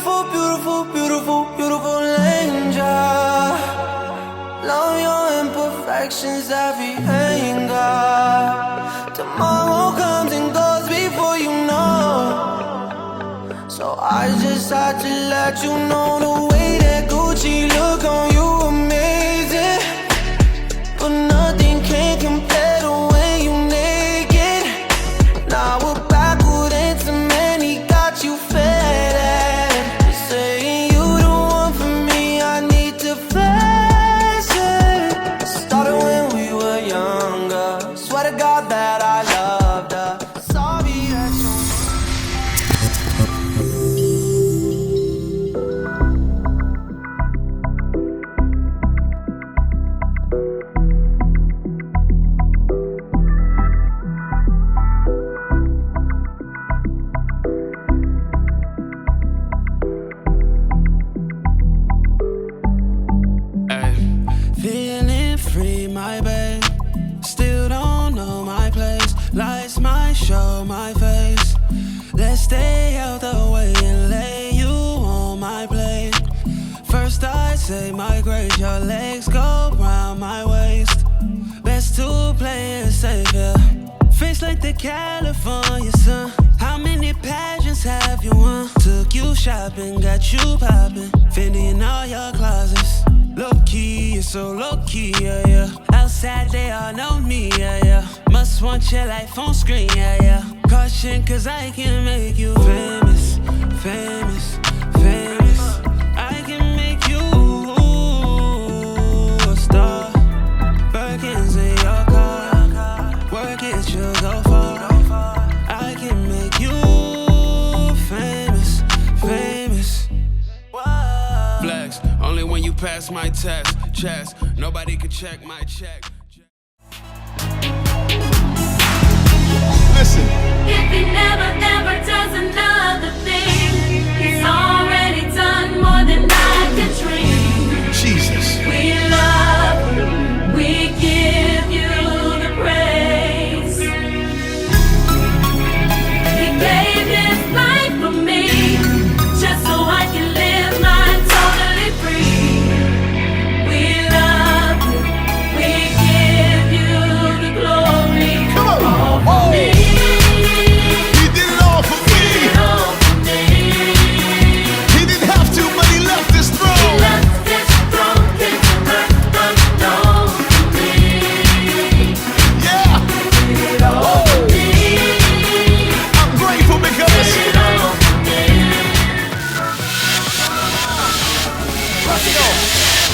beautiful, beautiful, beautiful, beautiful angel. Love your imperfections, every anger. Tomorrow comes and goes before you know. So I just had to let you know the way that Gucci look on you amazing. But nothing can compare the way you naked. Now we're backward into many, got you fed. Saying you the one for me, I need to flex it. Started when we were younger. Swear to God that I loved her. Sorry that you're feeling free, my babe. Still don't know my place. Lights might show my face. Let's stay out the way and lay you on my plate. First I say my grace, your legs go round my waist. Best to play it safe, yeah. Face like the California sun. How many pageants have you won? Took you shopping, got you popping. Fendi in all your closets. Low key, you're so low key, yeah, yeah. Outside they all know me, yeah, yeah. Must want your life on screen, yeah, yeah. Caution, cause I can make you famous, famous, famous. I can make you a star. Birkins in your car. Work it, you'll go far. I can make you famous, famous. Flex, only when you pass my test. Chest, nobody can check my check. Listen. If he never, ever does another thing, he's already done more than I could dream. Jesus. We love you, we give you the praise. He gave his life for me, just so I can live mine totally free. We love you, we give you the glory. Come on. All for me. He did it all for me. He didn't have to, but he left his throne. Yeah. I'm grateful because let's go.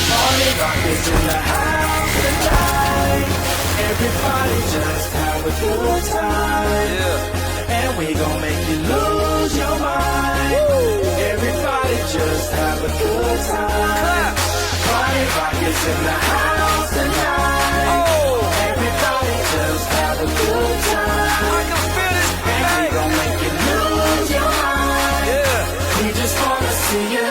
Party rockers in the house tonight. Everybody just have a good time. And we gon' make you lose your mind. Everybody just have a good time. Party rockers in the house tonight. Everybody just have a good time. And we gon' make you lose your mind. We just wanna see you